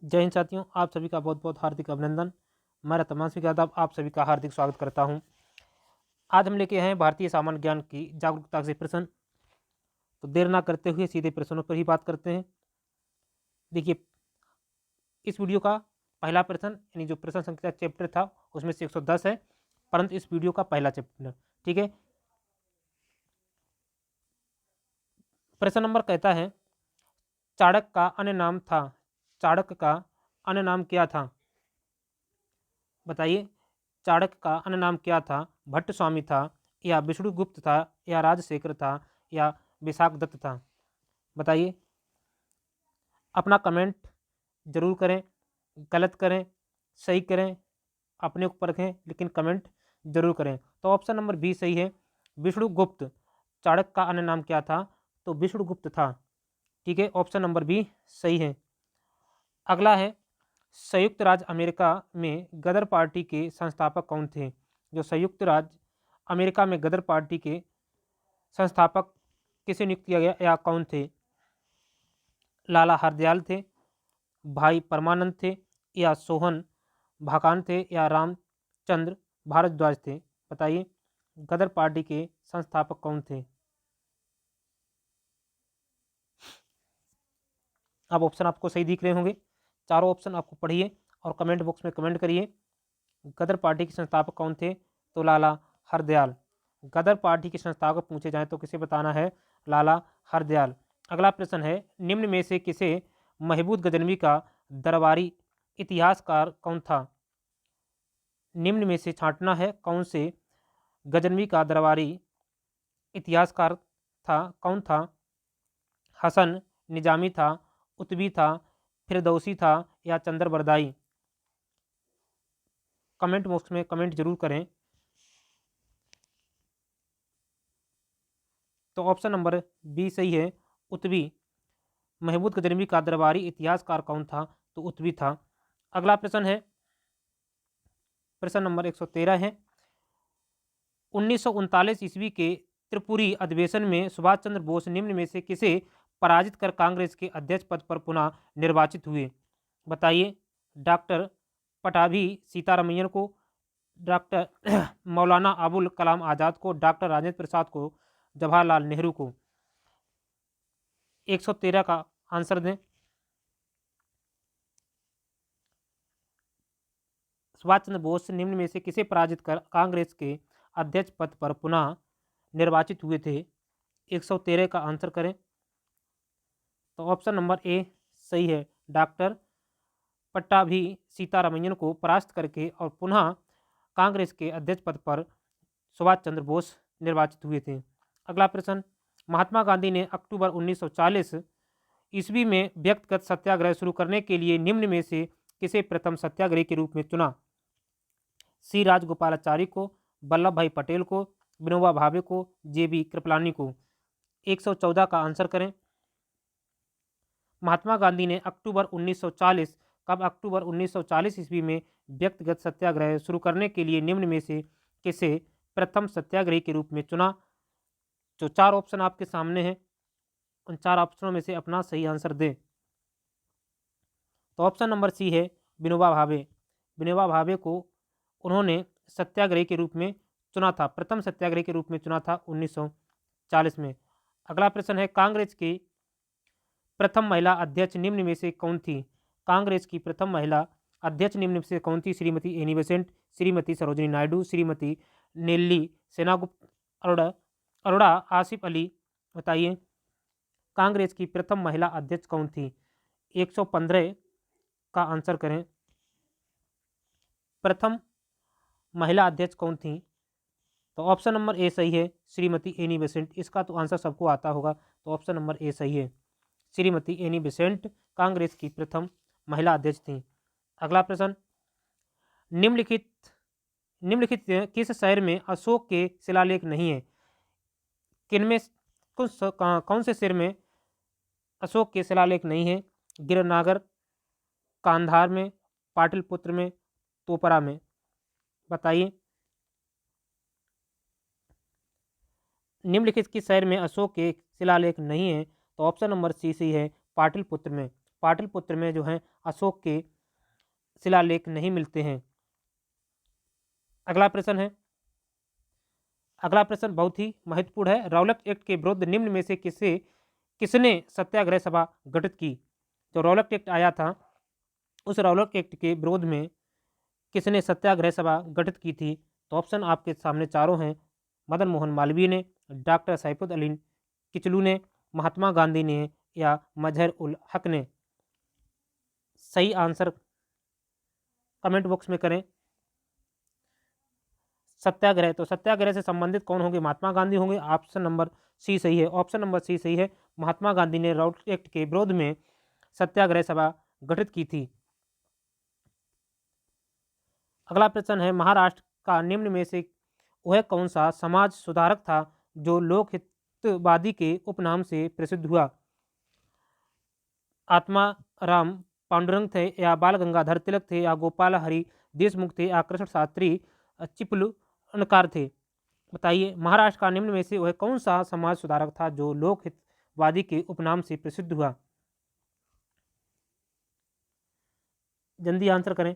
जय हिंद साथियों, आप सभी का बहुत बहुत हार्दिक अभिनंदन। मैं रतमान सिंह यादव आप सभी का हार्दिक स्वागत करता हूं। आज हम लेके आए हैं भारतीय सामान्य ज्ञान की जागरूकता से प्रश्न। तो देर ना करते हुए सीधे प्रश्नों पर ही बात करते हैं। देखिए, इस वीडियो का पहला प्रश्न यानी जो प्रश्न संख्या चैप्टर था उसमें से 110 है, परंतु इस वीडियो का पहला चैप्टर, ठीक है। प्रश्न नंबर कहता है, चाणक्य का अन्य नाम था। चाणक्य का अन्य नाम क्या था? बताइए, चाणक्य का अन्य नाम क्या था? भट्ट स्वामी था, या विष्णुगुप्त था, या राजशेखर था, या विशाखदत्त था? बताइए। अपना कमेंट जरूर करें, गलत करें, सही करें, अपने ऊपर रखें, लेकिन कमेंट जरूर करें। तो ऑप्शन नंबर बी सही है, विष्णुगुप्त। चाणक्य का अन्य नाम क्या था? तो विष्णुगुप्त था, ठीक है। ऑप्शन नंबर बी सही है। अगला है, संयुक्त राज्य अमेरिका में गदर पार्टी के संस्थापक कौन थे? जो संयुक्त राज्य अमेरिका में गदर पार्टी के संस्थापक किसे नियुक्त किया गया या कौन थे? लाला हरदयाल थे, भाई परमानंद थे, या सोहन भाकान थे, या रामचंद्र भारद्वाज थे? बताइए, गदर पार्टी के संस्थापक कौन थे? अब ऑप्शन आपको सही दिख रहे होंगे। चारों ऑप्शन आपको पढ़िए और कमेंट बॉक्स में कमेंट करिए। गदर पार्टी के संस्थापक कौन थे? तो लाला हरदयाल। गदर पार्टी के संस्थापक पूछे जाएं तो किसे बताना है? लाला हरदयाल। अगला प्रश्न है, निम्न में से किसे महमूद गजनवी का दरबारी इतिहासकार कौन था? निम्न में से छांटना है, कौन से गजनवी का दरबारी इतिहासकार था, कौन था? हसन निजामी था, उतबी था, फिरदौसी था, या चंद्रबरदाई? कमेंट बॉक्स में कमेंट जरूर करें। तो ऑप्शन नंबर बी सही है, उतबी। महमूद गजनवी का दरबारी इतिहासकार कौन था? तो उतबी था। अगला प्रश्न है, प्रश्न नंबर 113 है, 1939 ईस्वी के त्रिपुरी अधिवेशन में सुभाष चंद्र बोस निम्न में से किसे पराजित कर कांग्रेस के अध्यक्ष पद पर पुनः निर्वाचित हुए? बताइए, डॉक्टर पटाभी सीतारमैया को, डॉक्टर मौलाना अबुल कलाम आज़ाद को, डॉक्टर राजेंद्र प्रसाद को, जवाहरलाल नेहरू को? 113 का आंसर दें। सुभाष चंद्र बोस निम्न में से किसे पराजित कर कांग्रेस के अध्यक्ष पद पर पुनः निर्वाचित हुए थे? 113 का आंसर करें। तो ऑप्शन नंबर ए सही है, डॉक्टर पट्टाभी सीतारमैया को परास्त करके और पुनः कांग्रेस के अध्यक्ष पद पर सुभाष चंद्र बोस निर्वाचित हुए थे। अगला प्रश्न, महात्मा गांधी ने अक्टूबर 1940 ईस्वी में व्यक्तिगत सत्याग्रह शुरू करने के लिए निम्न में से किसे प्रथम सत्याग्रही के रूप में चुना? सी राजगोपालाचारी को, वल्लभ भाई पटेल को, विनोबा भावे को, जे बी कृपलानी को? 114 का आंसर करें। महात्मा गांधी ने अक्टूबर 1940 कब अक्टूबर 1940 ईस्वी में व्यक्तिगत सत्याग्रह शुरू करने के लिए निम्न में से किसे प्रथम सत्याग्रही के रूप में चुना? जो चार ऑप्शन आपके सामने हैं, उन चार ऑप्शनों में से अपना सही आंसर दें। तो ऑप्शन नंबर सी है, विनोबा भावे। विनोबा भावे को उन्होंने सत्याग्रही के रूप में चुना था, प्रथम सत्याग्रही के रूप में चुना था 1940 में। अगला प्रश्न है, कांग्रेस की प्रथम महिला अध्यक्ष निम्न में से कौन थी? कांग्रेस की प्रथम महिला अध्यक्ष निम्न में से कौन थी? Shrimati Annie Besant, Shrimati Sarojini Naidu, Shrimati Nellie Sengupta, अरोड़ा अरोड़ा आसिफ अली? बताइए, कांग्रेस की प्रथम महिला अध्यक्ष कौन थी? 115 का आंसर करें। प्रथम महिला अध्यक्ष कौन थी? तो ऑप्शन नंबर ए सही है, श्रीमती एनी बेसेंट। इसका तो आंसर सबको आता होगा, तो ऑप्शन नंबर ए सही है, श्रीमती एनी बेसेंट कांग्रेस की प्रथम महिला अध्यक्ष थी। अगला प्रश्न, निम्नलिखित निम्नलिखित किस शहर में अशोक के शिलालेख नहीं है? किनमें कौन से शहर में अशोक के शिलालेख नहीं है? गिरनागर, कांधार में, पाटलिपुत्र में, तोपरा में? बताइए, निम्नलिखित किस शहर में अशोक के शिलालेख नहीं है? तो ऑप्शन नंबर सी सी है, पाटलिपुत्र में। पाटलिपुत्र में जो है अशोक के शिलालेख नहीं मिलते हैं। अगला प्रश्न है, अगला प्रश्न बहुत ही महत्वपूर्ण है। रौलट एक्ट के विरुद्ध निम्न में से किसने सत्याग्रह सभा गठित की? जो रौलट एक्ट आया था, उस रौलट एक्ट के विरोध में किसने सत्याग्रह सभा गठित की थी? तो ऑप्शन आपके सामने चारों हैं। मदन मोहन मालवीय ने, डॉक्टर सैफुद्दीन अली किचलू ने, महात्मा गांधी ने या मजहर उल हक ने? सही आंसर कमेंट बॉक्स में करें। सत्याग्रह, तो सत्याग्रह से संबंधित कौन होंगे? महात्मा गांधी होंगे। ऑप्शन नंबर सी सही है। ऑप्शन नंबर सी सही है। महात्मा गांधी ने रौलट एक्ट के विरोध में सत्याग्रह सभा गठित की थी। अगला प्रश्न है, महाराष्ट्र का निम्न में से वह कौन सा समाज सुधारक था जो लोकहितवादी के उपनाम से प्रसिद्ध हुआ? आत्माराम पांडुरंग थे या बाल गंगाधर तिलक थे या गोपाल हरि देशमुख थे या कृष्ण शास्त्री चिपलूणकार थे? बताइए, महाराष्ट्र का निम्न में से वह कौन सा समाज सुधारक था जो लोकहितवादी के उपनाम से प्रसिद्ध हुआ? जल्दी आंसर करें।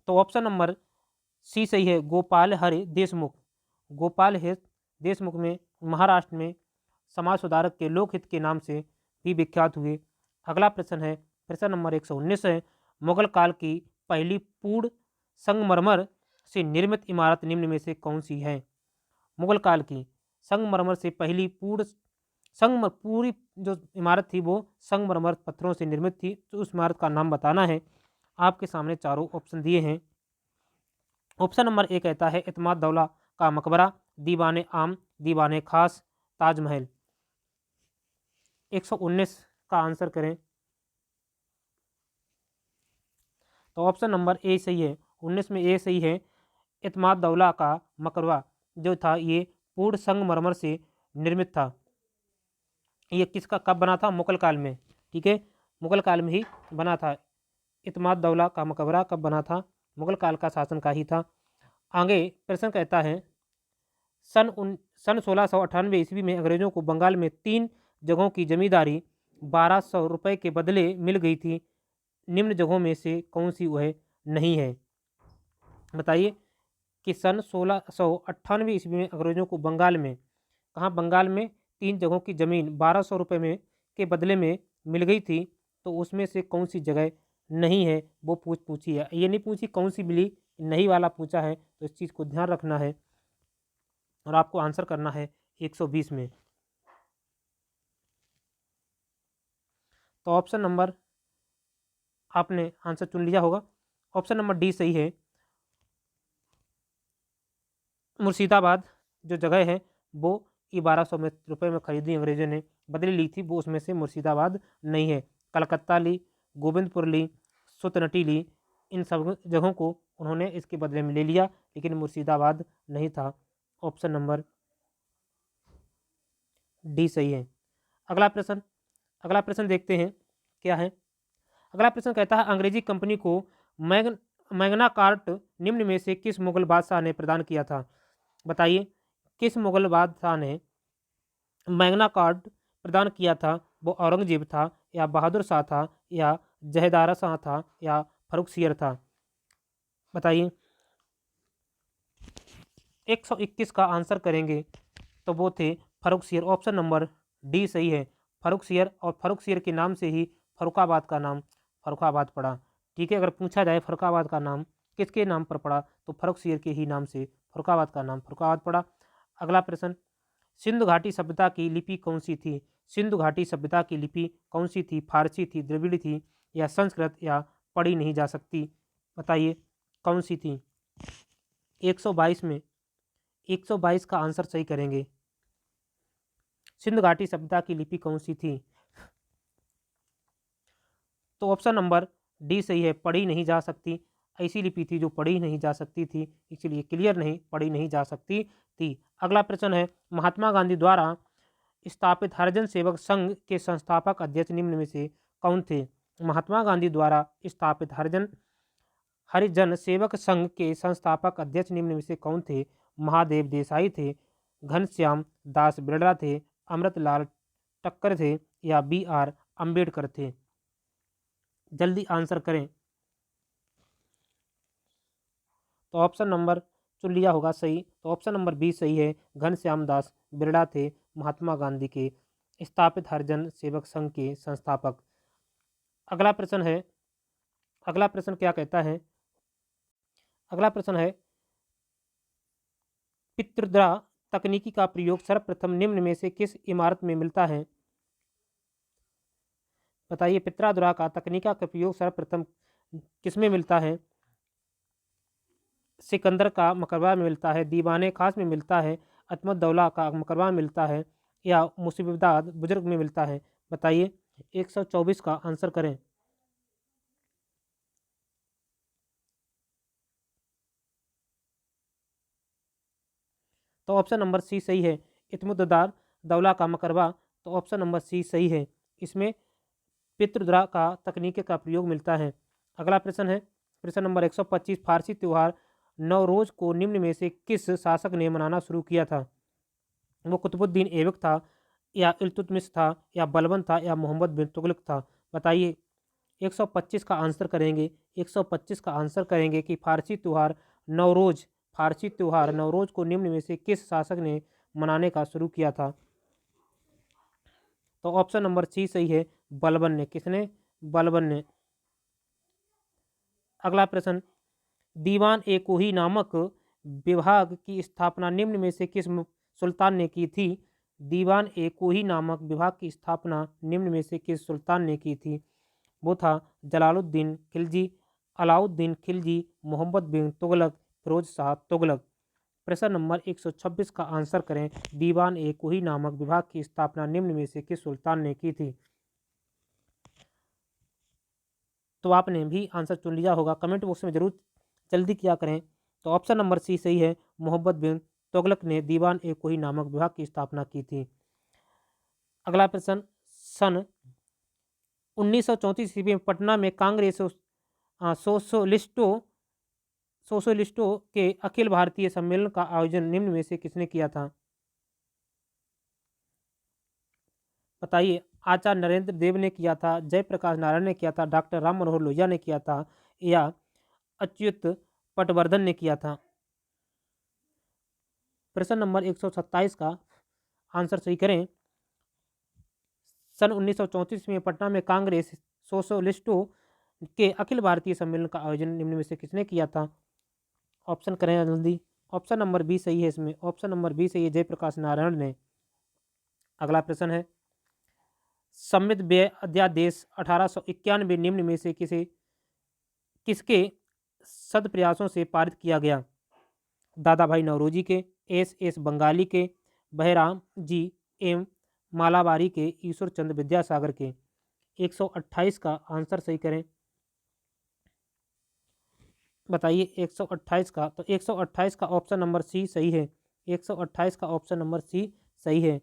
तो ऑप्शन नंबर सी सही है, गोपाल हरि देशमुख। गोपाल हरि देशमुख में महाराष्ट्र में समाज सुधारक के लोकहित के नाम से भी विख्यात हुए। अगला प्रश्न है, प्रश्न नंबर 119 है, मुगल काल की पहली पूर्ण संगमरमर से निर्मित इमारत निम्न में से कौन सी है? मुगल काल की संगमरमर से पहली पूरी जो इमारत थी वो संगमरमर पत्थरों से निर्मित थी। तो उस इमारत का नाम बताना है। आपके सामने चारों ऑप्शन दिए हैं। ऑप्शन नंबर ए कहता है इत्माद दौला का मकबरा, दीवाने आम, दीवाने खास, ताजमहल। 119 का आंसर करें। तो ऑप्शन नंबर ए सही है। 19 में ए सही है। इत्माद दौला का मकबरा जो था ये पूर्ण संगमरमर से निर्मित था। ये किसका कब बना था? मुगल काल में। ठीक है, मुगल काल में ही बना था। इत्माद दौला का मकबरा कब बना था? मुगल काल का शासन का ही था। आगे प्रश्न कहता है, सन 1698 ईस्वी में अंग्रेजों को बंगाल में 3 जगहों की जमींदारी 1200 रुपये के बदले मिल गई थी। निम्न जगहों में से कौन सी वह नहीं है? बताइए कि सन 1698 ईस्वी में अंग्रेजों को बंगाल में, कहाँ बंगाल में 3 जगहों की ज़मीन 1200 रुपये में के बदले में मिल गई थी। तो उसमें से कौन सी जगह नहीं है वो पूछी है। ये नहीं पूछी कौन सी मिली, नहीं वाला पूछा है। तो इस चीज़ को ध्यान रखना है और आपको आंसर करना है 120 में। तो ऑप्शन नंबर आपने आंसर चुन लिया होगा। ऑप्शन नंबर डी सही है। मुर्शिदाबाद जो जगह है वो 1200 रुपये में खरीदी अंग्रेजों ने, बदली ली थी, वो उसमें से मुर्शिदाबाद नहीं है। कलकत्ता ली, गोविंदपुर ली, सुतनटी ली, इन सब जगहों को उन्होंने इसके बदले में ले लिया, लेकिन मुर्शिदाबाद नहीं था। ऑप्शन नंबर डी सही है। अगला प्रश्न देखते हैं क्या है। अगला प्रश्न कहता है, अंग्रेजी कंपनी को मैग्ना कार्ट निम्न में से किस मुगल बादशाह ने प्रदान किया था? बताइए, किस मुगल बादशाह ने मैग्ना कार्ट प्रदान किया था? वो औरंगजेब था या बहादुर शाह था या जहदारा शाह था या फर्रुखसियर था? बताइए। 121 का आंसर करेंगे तो वो थे फर्रुखसियर। ऑप्शन नंबर डी सही है, फर्रुखसियर। और फर्रुखसियर के नाम से ही फर्रुखाबाद का नाम फर्रुखाबाद पड़ा। ठीक है, अगर पूछा जाए फर्रुखाबाद का नाम किसके नाम पर पड़ा तो फर्रुखसियर के ही नाम से फर्रुखाबाद का नाम फर्रुखाबाद पड़ा। अगला प्रश्न, सिंधु घाटी सभ्यता की लिपि कौन सी थी? सिंधु घाटी सभ्यता की लिपि कौन सी थी? फारसी थी, द्रविड़ थी या संस्कृत या पढ़ी नहीं जा सकती? बताइए कौन सी थी? 122 में 122 का आंसर सही करेंगे। सिंधु घाटी सभ्यता की लिपि कौन सी थी? तो ऑप्शन नंबर डी सही है, पढ़ी नहीं जा सकती। ऐसी लिपि थी जो पढ़ी नहीं जा सकती थी, इसलिए क्लियर नहीं, पढ़ी नहीं जा सकती थी। अगला प्रश्न है, महात्मा गांधी द्वारा स्थापित हरिजन सेवक संघ के संस्थापक अध्यक्ष निम्न में से कौन थे? महात्मा गांधी द्वारा स्थापित हरिजन सेवक संघ के संस्थापक अध्यक्ष निम्न में से कौन थे? महादेव देसाई थे, घनश्याम दास बिरला थे, अमृतलाल टक्कर थे या बी आर अंबेडकर थे। जल्दी आंसर करें। तो ऑप्शन नंबर चुन लिया होगा सही, तो ऑप्शन नंबर बी सही है, घनश्याम दास बिरला थे महात्मा गांधी के स्थापित हरिजन सेवक संघ के संस्थापक। अगला प्रश्न है, अगला प्रश्न क्या कहता है, अगला प्रश्न है पितृद्रा तकनीकी का प्रयोग सर्वप्रथम निम्न में से किस इमारत में मिलता है? बताइए, पितृद्रा का तकनीका का प्रयोग सर्वप्रथम किसमें मिलता है? सिकंदर का मकबरा में मिलता है, दीवाने खास में मिलता है, अतमदौला का मकबरा में मिलता है, या मुसीबदाद बुजुर्ग में मिलता है? बताइए, 124 का आंसर करें। तो ऑप्शन नंबर सी सही है, इतमुद्दार दौला का मकबरा। तो ऑप्शन नंबर सी सही है, इसमें पितृद्रा का तकनीक का प्रयोग मिलता है। अगला प्रश्न है, प्रश्न नंबर 125, फारसी त्यौहार नवरोज को निम्न में से किस शासक ने मनाना शुरू किया था? वो कुतुबुद्दीन ऐबक था, या इल्तुतमिश था, या बलबन था, या मोहम्मद बिन तुगलक था? बताइए, 125 का आंसर करेंगे। 125 का आंसर करेंगे कि फारसी त्यौहार नवरोज को निम्न में से किस शासक ने मनाने का शुरू किया था? तो ऑप्शन नंबर सी सही है, बलबन ने। किसने? बलबन ने। अगला प्रश्न, दीवान ए कोही नामक विभाग की स्थापना निम्न में से किस सुल्तान ने की थी? दीवान ए कोही नामक विभाग की स्थापना निम्न में से किस सुल्तान ने की थी? वो था जलालुद्दीन खिलजी, अलाउद्दीन खिलजी, मोहम्मद बिन तुगलक, फिरोज शाह तुगलक। प्रश्न नंबर 126 का आंसर करें। दीवान ए कोही नामक विभाग की स्थापना निम्न में से किस सुल्तान ने की थी? तो आपने भी आंसर चुन लिया होगा, कमेंट बॉक्स में जरूर जल्दी किया करें। तो ऑप्शन नंबर सी सही है, मोहम्मद बिन तुगलक ने दीवान ए कोही नामक विभाग की स्थापना की थी। अगला प्रश्न, सन 1934 ईस्वी में पटना में कांग्रेस सोशलिस्टों सोशलिस्टों के अखिल भारतीय सम्मेलन का आयोजन निम्न में से किसने किया था? बताइए, आचार्य नरेंद्र देव ने किया था, जयप्रकाश नारायण ने किया था, डॉक्टर राम मनोहर लोहिया ने किया था, या अच्युत पटवर्धन ने किया था? प्रश्न नंबर 127 का आंसर सही करें। सन 1934 में पटना में कांग्रेस सोशलिस्टों के अखिल भारतीय सम्मेलन का आयोजन निम्न में से किसने किया था? ऑप्शन करें जल्दी। ऑप्शन नंबर बी सही है, इसमें ऑप्शन नंबर बी सही है, जयप्रकाश नारायण ने। अगला प्रश्न है, संविध व्यय अध्यादेश 1891 निम्न में से किसके सदप्रयासों से पारित किया गया? दादा भाई नौरोजी के, एस बंगाली के, बहराम जी एम मालाबारी के, ईश्वर चंद्र विद्यासागर के? 128 का आंसर सही करें। बताइए, 128 का। तो 128 का ऑप्शन नंबर सी सही है, 128 का ऑप्शन नंबर सी सही है,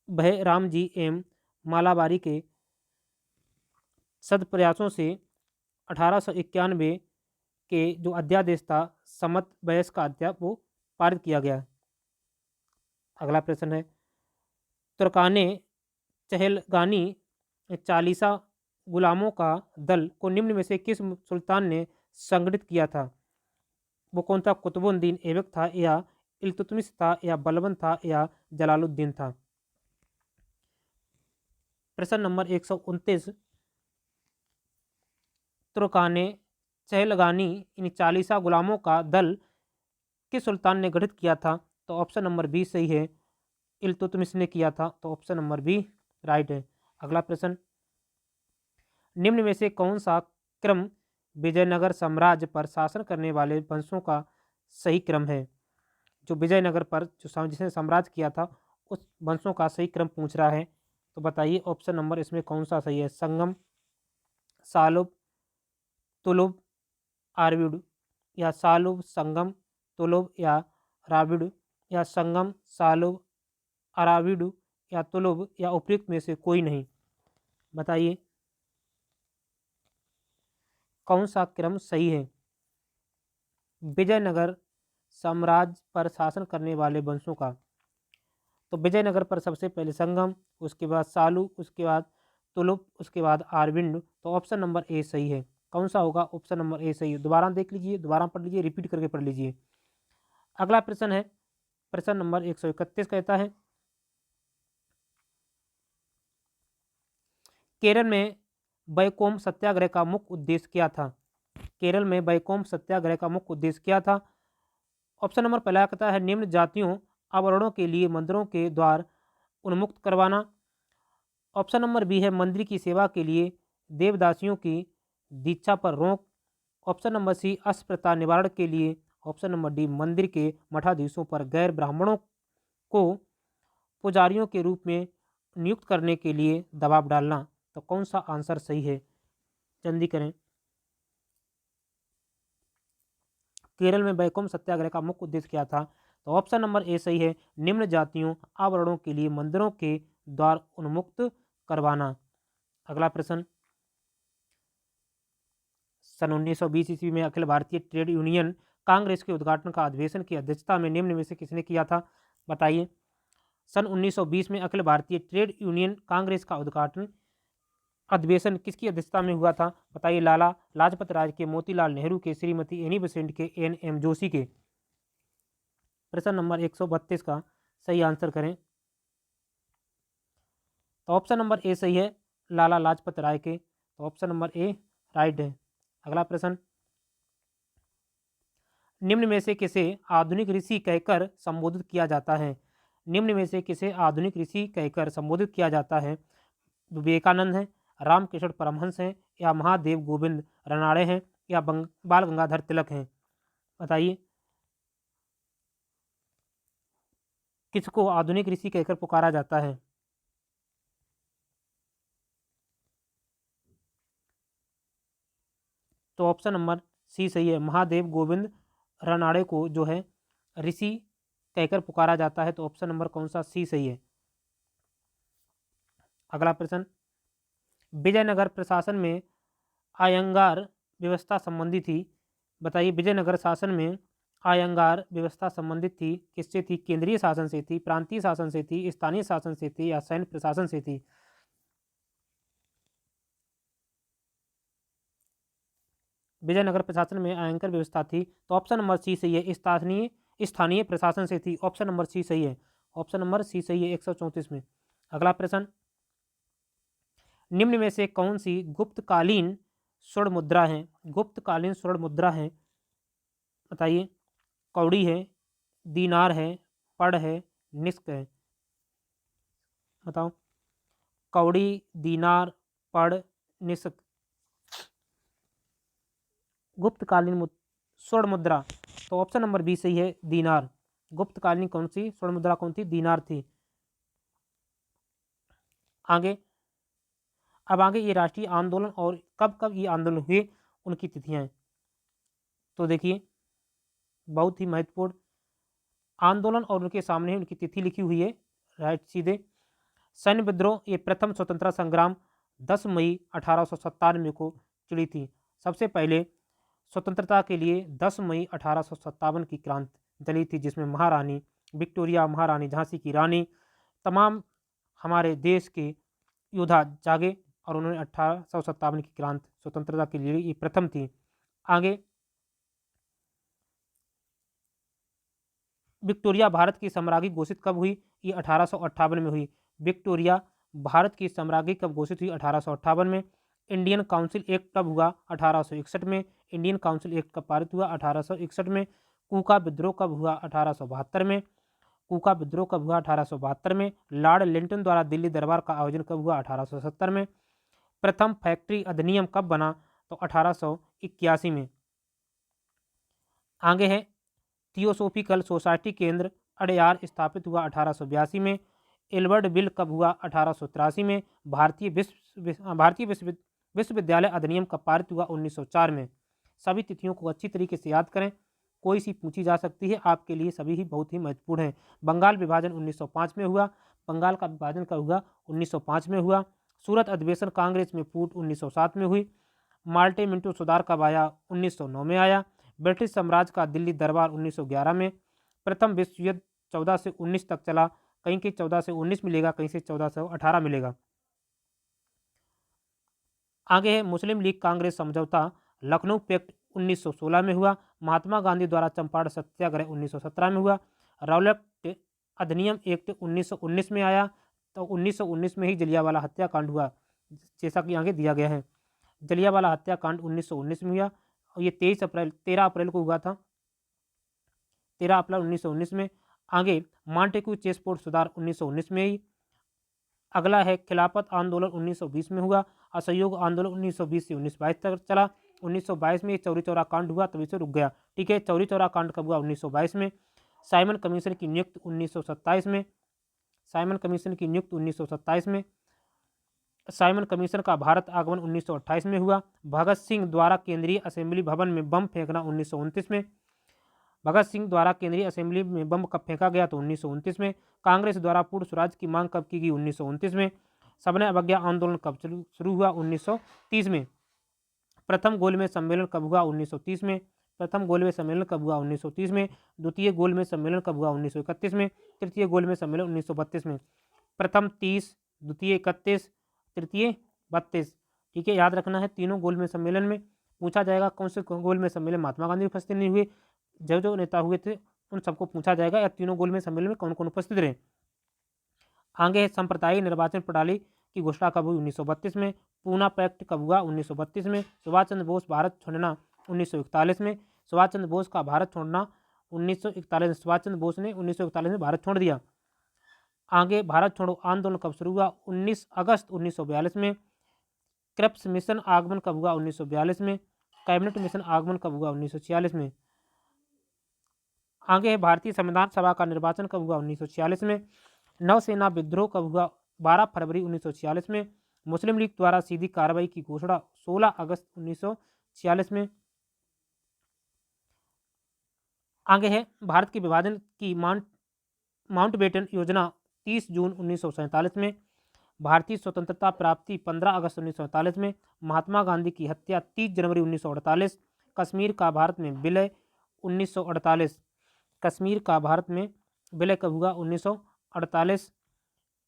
बहराम जी एम मालाबारी के सदप्रयासों से 1891 के जो अध्यादेश था समत बहस का वो पारित किया गया। अगला प्रश्न है, तुर्काने चहलगानी चालीसा गुलामों का दल को निम्न में से किस सुल्तान ने संगठित किया था? वो कौन था? कुतुबुद्दीन ऐबक था, या इल्तुतमिश था, या बलबन था, या जलालुद्दीन था? प्रश्न नंबर 129, तुर्काने चहलगानी इन चालीसा गुलामों का दल किस सुल्तान ने गठित किया था? तो ऑप्शन नंबर बी सही है, इल्तुतमिश ने किया था। तो ऑप्शन नंबर बी राइट है। अगला प्रश्न, निम्न में से कौन सा क्रम विजयनगर साम्राज्य पर शासन करने वाले वंशों का सही क्रम है? जो विजयनगर पर जो जिसने साम्राज्य किया था उस वंशों का सही क्रम पूछ रहा है। तो बताइए, ऑप्शन नंबर इसमें कौन सा सही है? संगम, सालुब, तुलुब, आरविड, या सालुब, संगम, तुलुब, या राविड, या संगम, सालुब, अराविड, या तुलुब, या उपयुक्त में से कोई नहीं? बताइए, कौन सा क्रम सही है? विजयनगर साम्राज्य पर शासन करने वाले वंशों का। तो विजयनगर पर सबसे पहले संगम, उसके बाद सालू, उसके बाद तुलुप, उसके बाद अरविंद। तो ऑप्शन नंबर ए सही है। कौन सा होगा? ऑप्शन नंबर ए सही है। दोबारा देख लीजिए, दोबारा पढ़ लीजिए, रिपीट करके पढ़ लीजिए। अगला प्रश्न है, प्रश्न नंबर 131 कहता है, केरल में बैकोम सत्याग्रह का मुख्य उद्देश्य क्या था? केरल में बैकोम सत्याग्रह का मुख्य उद्देश्य क्या था? ऑप्शन नंबर पहला कहता है निम्न जातियों आवरणों के लिए मंदिरों के द्वार उन्मुक्त करवाना। ऑप्शन नंबर बी है मंदिर की सेवा के लिए देवदासियों की दीक्षा पर रोक। ऑप्शन नंबर सी अस्पृश्यता निवारण के लिए। ऑप्शन नंबर डी मंदिर के मठाधीशों पर गैर ब्राह्मणों को पुजारियों के रूप में नियुक्त करने के लिए दबाव डालना। तो कौन सा आंसर सही है? जल्दी करें। केरल में बैकोम सत्याग्रह का मुख्य उद्देश्य क्या था? तो ऑप्शन नंबर ए सही है, निम्न जातियों आवरणों के लिए मंदिरों के द्वार उन्मुक्त करवाना। अगला प्रश्न, सन 1920 ईस्वी में अखिल भारतीय ट्रेड यूनियन कांग्रेस के उद्घाटन का अधिवेशन की अध्यक्षता में निम्न में से किसने किया था? बताइए। सन 1920 में अखिल भारतीय ट्रेड यूनियन कांग्रेस का उद्घाटन अधिवेशन किसकी अध्यक्षता में हुआ था? बताइए। लाला लाजपत राय के, मोतीलाल नेहरू के, श्रीमती एनी बेसेंट के, एन.एम. जोशी के। प्रश्न नंबर 132 का सही आंसर करें। तो ऑप्शन नंबर ए सही है, लाला लाजपत राय के। तो ऑप्शन नंबर ए राइट है। अगला प्रश्न, निम्न में से किसे आधुनिक ऋषि कहकर संबोधित किया जाता है? निम्न में से किसे आधुनिक ऋषि कहकर संबोधित किया जाता है? विवेकानंद हैं, रामकृष्ण परमहंस हैं, या महादेव गोविंद रनाड़े हैं, या बाल गंगाधर तिलक हैं? बताइए। किसको आधुनिक ऋषि कहकर पुकारा जाता है? तो ऑप्शन नंबर सी सही है, महादेव गोविंद रनाड़े को जो है ऋषि कहकर पुकारा जाता है। तो ऑप्शन नंबर कौन सा? सी सही है। अगला प्रश्न, विजयनगर प्रशासन में आयंगार व्यवस्था संबंधी थी। बताइए। विजयनगर शासन में आयंगार व्यवस्था संबंधित थी किससे थी? केंद्रीय शासन से थी, प्रांतीय शासन से थी, स्थानीय शासन से थी, या सैन्य प्रशासन से थी? विजयनगर प्रशासन में आयंकर व्यवस्था थी। तो ऑप्शन नंबर सी सही है, स्थानीय स्थानीय प्रशासन से थी। ऑप्शन नंबर सी सही है। ऑप्शन नंबर सी सही है 134 में। अगला प्रश्न, निम्न में से कौन सी गुप्तकालीन स्वर्ण मुद्रा है? गुप्तकालीन स्वर्ण मुद्रा है, बताइए। कौड़ी है, दीनार है, पड़ है, निस्क है? बताओ। कौड़ी, दीनार, पड़, निस्क। गुप्तकालीन स्वर्ण मुद्रा। तो ऑप्शन नंबर बी सही है, दीनार। गुप्तकालीन कौन सी स्वर्ण मुद्रा कौन थी? दीनार थी। आगे, अब आगे ये राष्ट्रीय आंदोलन और कब कब ये आंदोलन हुए उनकी तिथियां हैं। तो देखिए, बहुत ही महत्वपूर्ण आंदोलन और उनके सामने उनकी तिथि लिखी हुई है, राइट सीधे। सैन्य विद्रोह, ये प्रथम स्वतंत्रता संग्राम 10 मई 1857 को चली थी। सबसे पहले स्वतंत्रता के लिए 10 मई 1857 की क्रांति चली थी, जिसमें महारानी विक्टोरिया, महारानी झांसी की रानी, तमाम हमारे देश के योद्धा जागे और उन्होंने 1857 की क्रांति स्वतंत्रता के लिए ये प्रथम थी। आगे, विक्टोरिया भारत की साम्राज्ञी घोषित कब हुई? ये 1858 में हुई। विक्टोरिया भारत की साम्राज्ञी कब घोषित हुई? 1858 में। इंडियन काउंसिल एक्ट कब हुआ? 1861 में। इंडियन काउंसिल एक्ट कब पारित हुआ? 1861 में। कूका विद्रोह कब हुआ? 1872 में। कूका विद्रोह कब हुआ? 1872 में। लॉर्ड लिंटन द्वारा दिल्ली दरबार का आयोजन कब हुआ? 1870 में। प्रथम फैक्ट्री अधिनियम कब बना? तो 1881 में। आगे है, थियोसोफिकल सोसाइटी केंद्र अडयार स्थापित हुआ 1882 में। एल्बर्ट बिल कब हुआ? 1883 में। भारतीय विश्वविद्यालय अधिनियम कब पारित हुआ? 1904 में। सभी तिथियों को अच्छी तरीके से याद करें, कोई सी पूछी जा सकती है, आपके लिए सभी ही बहुत ही महत्वपूर्ण है। बंगाल विभाजन 1905 में हुआ। बंगाल का विभाजन कब हुआ? 1905 में हुआ। सूरत अधिवेशन कांग्रेस में फूट 1907 में हुई। माल्टे मिंटो सुधार कब आया? 1909 में आया। ब्रिटिश साम्राज्य का दिल्ली दरबार 1911 में। प्रथम विश्व युद्ध 14 से 19 तक चला, कहीं के 14 से 19 मिलेगा, कहीं से 14 से 18 मिलेगा। आगे है मुस्लिम लीग कांग्रेस समझौता लखनऊ पैक्ट 1916 में हुआ। महात्मा गांधी द्वारा चंपारण सत्याग्रह 1917 में हुआ। रौलट अधिनियम एक्ट 1919 में आया। तो 1919 में ही जलियांवाला हत्याकांड हुआ, जैसा कि आगे दिया गया है। जलियांवाला हत्याकांड 1919 में हुआ और ये 13 अप्रैल को हुआ था, 13 अप्रैल 1919 में। आगे मॉन्टेक्यू चेसपोर्ट सुधार 1919 में ही। अगला है खिलाफत आंदोलन 1920 में हुआ। असहयोग आंदोलन 1920 से 1922 तक चला। 1922 में चौरी चौरा कांड हुआ, तभी से रुक गया। ठीक है, चौरी चौरा कांड कब हुआ? 1922 में। साइमन कमीशन की नियुक्ति 1927 में। साइमन कमीशन की नियुक्ति 1927 में। साइमन कमीशन का भारत आगमन 1928 में हुआ। भगत सिंह द्वारा केंद्रीय असेंबली भवन में बम फेंकना 1929 में। भगत सिंह द्वारा केंद्रीय असेंबली में बम कब फेंका गया? तो 1929 में। कांग्रेस द्वारा पूर्ण स्वराज की मांग कब की गई? 1929 में। सबने अवज्ञा आंदोलन कब शुरू हुआ? 1930 में। प्रथम गोलमेज सम्मेलन कब हुआ? 1930 में। प्रथम गोलमेज सम्मेलन कब हुआ? 1930 में। द्वितीय गोलमेज सम्मेलन कब हुआ? 1931 में। तृतीय गोलमेज सम्मेलन 1932 में। प्रथम 30, द्वितीय 31, तृतीय 32। ठीक है, याद रखना है। तीनों गोलमेज सम्मेलन में पूछा जाएगा कौन से गोलमेज सम्मेलन महात्मा गांधी उपस्थित नहीं हुए, जो जो नेता हुए थे उन सबको पूछा जाएगा, या तीनों गोलमेज सम्मेलन में कौन कौन उपस्थित रहे। आगे सांप्रदायिक निर्वाचन प्रणाली की घोषणा कब हुई? 1932 में। पूना पैक्ट कब हुआ? 1932 में। सुभाष चंद्र बोस भारत छोड़ना 1941 में। सुभाष चंद्र बोस का भारत छोड़ना 1941 में। सुभाष चंद्र बोस ने 1941 में भारत छोड़ दिया। आगे भारत छोड़ो आंदोलन कब शुरू हुआ? 19 अगस्त 1942 में। क्रिप्स मिशन आगमन कब हुआ? 1942 में। कैबिनेट मिशन आगमन कब हुआ? 1946 में। आगे है भारतीय संविधान सभा का निर्वाचन कब हुआ? 1946 में। नौसेना विद्रोह कब हुआ? 12 फरवरी 1946 में। मुस्लिम लीग द्वारा सीधी कार्रवाई की घोषणा 16 अगस्त 1946 में। आगे है भारत के विभाजन की माउंटबेटन योजना 30 जून 1947 में। भारतीय स्वतंत्रता प्राप्ति 15 अगस्त 1947 में। महात्मा गांधी की हत्या 30 जनवरी 1948। कश्मीर का भारत में विलय 1948। कश्मीर का भारत में विलय कब हुआ? 1948।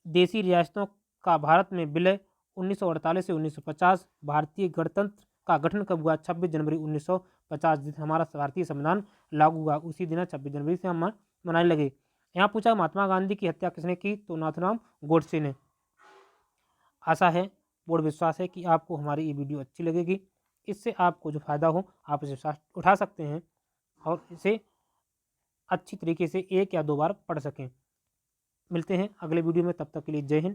देशी रियासतों का भारत में विलय 1948 से 1950। भारतीय गणतंत्र का गठन कब हुआ? 26 जनवरी 1950, जिस हमारा भारतीय संविधान लागू हुआ उसी दिन 26 जनवरी से हम मनाने लगे। यहाँ पूछा महात्मा गांधी की हत्या किसने की? तो नाथूराम गोडसे ने। आशा है, पूर्ण विश्वास है कि आपको हमारी ये वीडियो अच्छी लगेगी। इससे आपको जो फायदा हो आप इसे उठा सकते हैं और इसे अच्छी तरीके से 1 या 2 बार पढ़ सकें। मिलते हैं अगले वीडियो में, तब तक के लिए जय हिंद।